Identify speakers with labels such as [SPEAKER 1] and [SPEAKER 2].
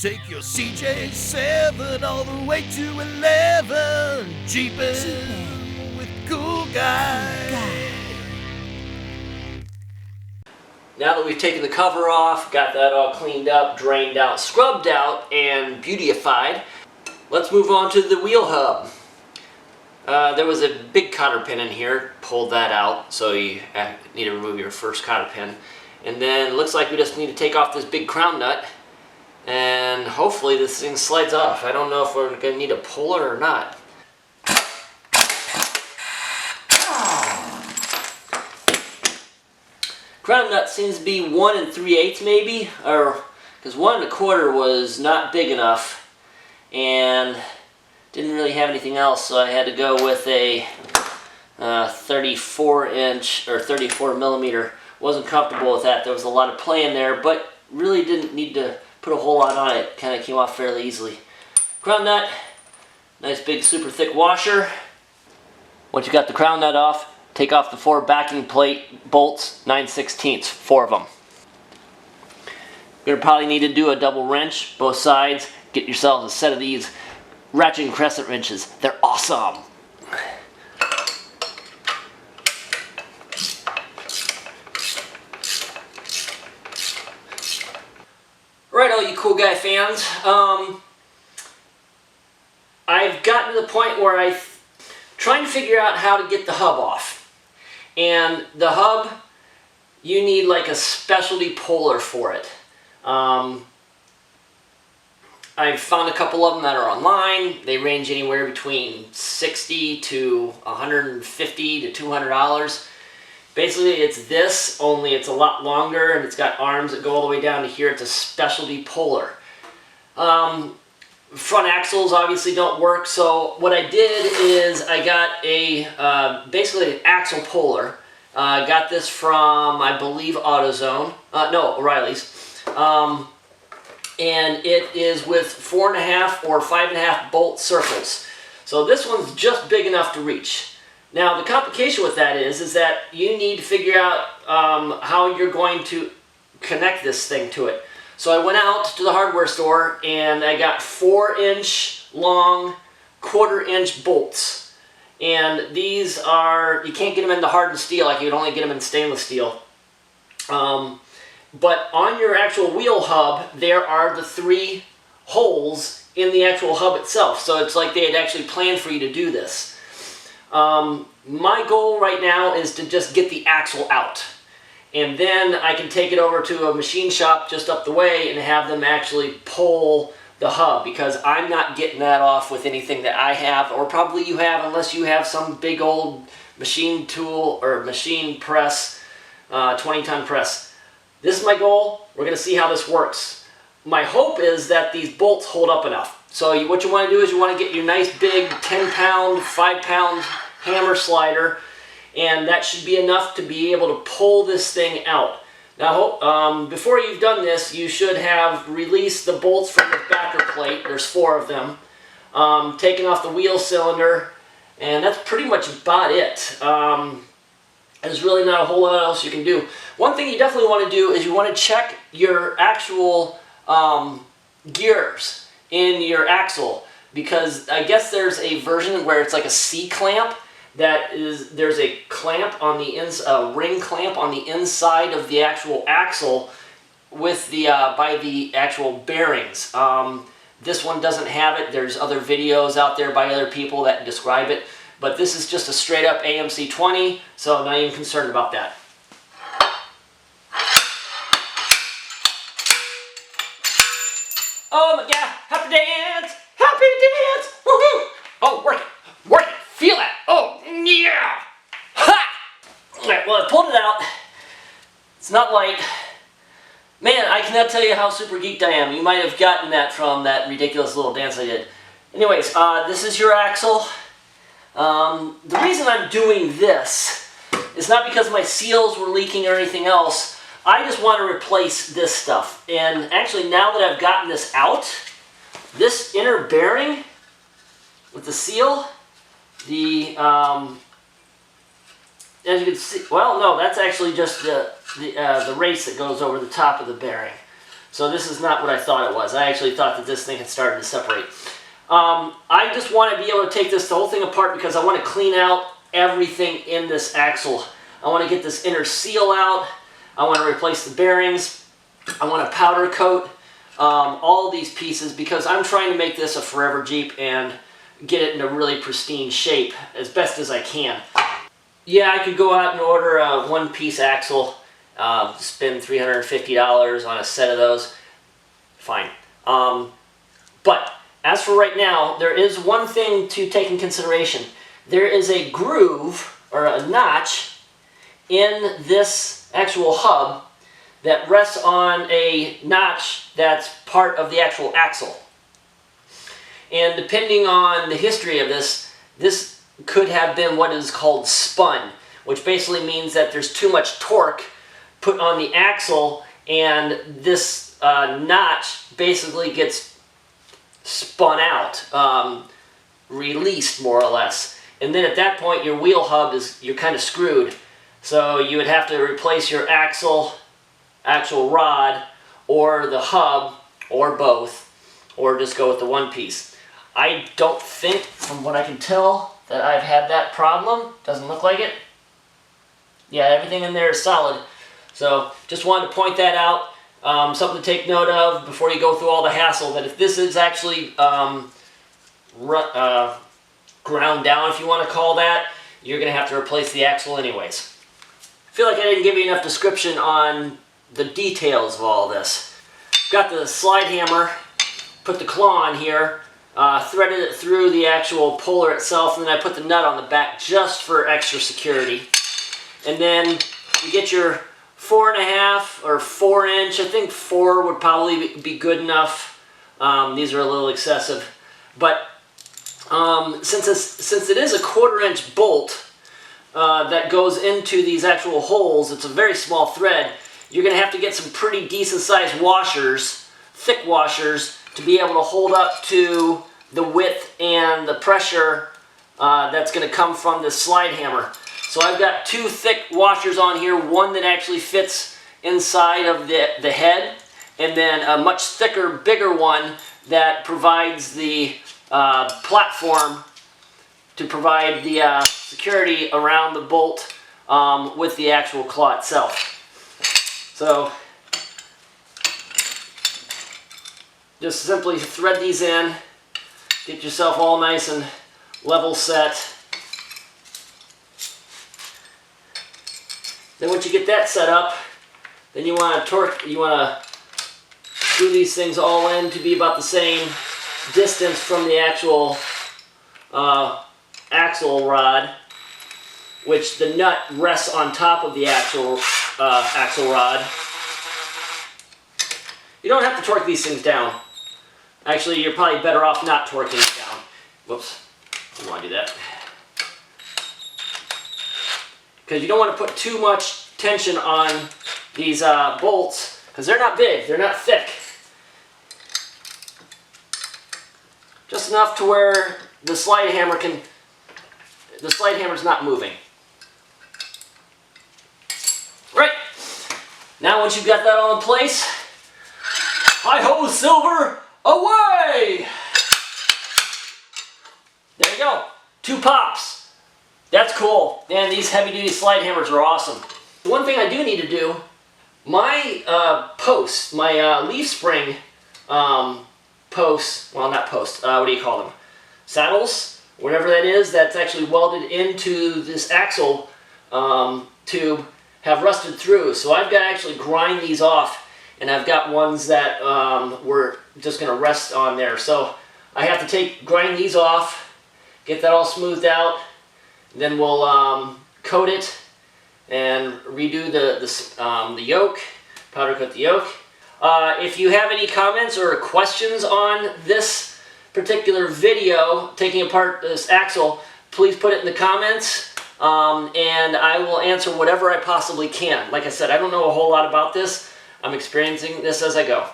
[SPEAKER 1] Take your CJ7 all the way to 11. Jeepin' with Cool Guy.
[SPEAKER 2] Now that we've taken the cover off, got that all cleaned up, drained out, scrubbed out, and beautified, let's move on to the wheel hub. There was a big cotter pin in here, pulled that out, so you need to remove your first cotter pin. And then it looks like we just need to take off this big crown nut, and hopefully this thing slides off. I don't know if we're going to need a puller or not. Crown nut seems to be 1 3/8 maybe, or because 1 1/4 was not big enough and didn't really have anything else, so I had to go with a 34-inch or 34 millimeter. Wasn't comfortable with that. There was a lot of play in there, but really didn't need to put a whole lot on it. Kind of came off fairly easily. Crown nut, nice big super thick washer. Once you got the crown nut off, take off the 4 backing plate bolts, 9/16, 4 of them. You're gonna probably need to do a double wrench, both sides. Get yourselves a set of these ratchet and crescent wrenches. They're awesome. Right, all you Cool Guy fans. I've gotten to the point where I'm trying to figure out how to get the hub off. And the hub, you need like a specialty puller for it. I've found a couple of them that are online. They range anywhere between $60 to $150 to $200. Basically, it's this, only it's a lot longer and it's got arms that go all the way down to here. It's a specialty puller. Front axles obviously don't work, so what I did is I got a basically an Axial Polar. Got this from, I believe, AutoZone. No, O'Reilly's. And it is with 4.5 or 5.5 bolt circles. So this one's just big enough to reach. Now the complication with that is that you need to figure out how you're going to connect this thing to it. So I went out to the hardware store and I got 4-inch long 1/4-inch bolts. And these are, you can't get them into hardened steel, like you can only get them in stainless steel. But on your actual wheel hub, there are the 3 holes in the actual hub itself. So it's like they had actually planned for you to do this. My goal right now is to just get the axle out. And then I can take it over to a machine shop just up the way and have them actually pull the hub, because I'm not getting that off with anything that I have, or probably you have, unless you have some big old machine tool or machine press, 20-ton press. This is my goal. We're going to see how this works. My hope is that these bolts hold up enough. So what you want to do is you want to get your nice big 10-pound, 5-pound hammer slider, and that should be enough to be able to pull this thing out. Now, before you've done this, you should have released the bolts from the backer plate. There's 4 of them. Taken off the wheel cylinder, and that's pretty much about it. There's really not a whole lot else you can do. One thing you definitely want to do is you want to check your actual gears in your axle, because I guess there's a version where it's like a C-clamp. That is, there's a clamp on the ring clamp on the inside of the actual axle with the by the actual bearings. This one doesn't have it. There's other videos out there by other people that describe it, but this is just a straight up AMC 20, so I'm not even concerned about that. Oh my God! Happy dance! Happy dance! Woohoo! Oh, work it! Work it! Feel that! Oh, yeah! Ha! Alright, well, I pulled it out. It's not light. Man, I cannot tell you how super geeked I am. You might have gotten that from that ridiculous little dance I did. Anyways, this is your axle. The reason I'm doing this is not because my seals were leaking or anything else. I just want to replace this stuff. And actually, now that I've gotten this out, this inner bearing with the seal, as you can see, well, no, that's actually just the race that goes over the top of the bearing. So this is not what I thought it was. I actually thought that this thing had started to separate. I just want to be able to take the whole thing apart because I want to clean out everything in this axle. I want to get this inner seal out. I want to replace the bearings. I want to powder coat all these pieces because I'm trying to make this a forever Jeep and get it in a really pristine shape as best as I can. Yeah, I could go out and order a one-piece axle, spend $350 on a set of those. Fine. But as for right now, there is one thing to take in consideration. There is a groove or a notch in this actual hub that rests on a notch that's part of the actual axle. And depending on the history of this, this could have been what is called spun, which basically means that there's too much torque put on the axle and this notch basically gets spun out, released more or less. And then at that point your wheel hub you're kind of screwed. So you would have to replace your actual rod or the hub or both, or just go with the one piece. I don't think, from what I can tell, that I've had that problem. Doesn't look like it. Yeah, everything in there is solid. So just wanted to point that out. Something to take note of before you go through all the hassle, that if this is actually ground down, if you want to call that, you're going to have to replace the axle anyways. I feel like I didn't give you enough description on the details of all this. Got the slide hammer, put the claw on here, threaded it through the actual Polar itself, and then I put the nut on the back just for extra security. And then you get your 4.5 or 4 inch, I think 4 would probably be good enough. These are a little excessive. But since it is a 1/4 inch bolt that goes into these actual holes, it's a very small thread, you're going to have to get some pretty decent sized washers, thick washers, to be able to hold up to the width and the pressure that's going to come from this slide hammer. So I've got 2 thick washers on here, one that actually fits inside of the head, and then a much thicker, bigger one that provides the platform to provide the security around the bolt with the actual claw itself. So just simply thread these in, get yourself all nice and level set. Then once you get that set up, then you want to screw these things all in to be about the same distance from the actual axle rod, which the nut rests on top of the actual axle rod. You don't have to torque these things down. Actually, you're probably better off not torquing it down. Whoops, I don't want to do that. Because you don't want to put too much tension on these bolts, because they're not big, they're not thick. Just enough to where the slide hammer's not moving. Right, now once you've got that all in place, hi-ho silver, away! There you go, 2 pops. That's cool. Man, these heavy-duty slide hammers are awesome. One thing I do need to do, my posts, my leaf spring posts, well, not posts, what do you call them? Saddles, whatever that is, that's actually welded into this axle tube, have rusted through. So I've got to actually grind these off, and I've got ones that were just going to rest on there. So I have to grind these off, get that all smoothed out. Then we'll coat it and redo the yoke, powder coat the yoke. If you have any comments or questions on this particular video, taking apart this axle, please put it in the comments, and I will answer whatever I possibly can. Like I said, I don't know a whole lot about this. I'm experiencing this as I go.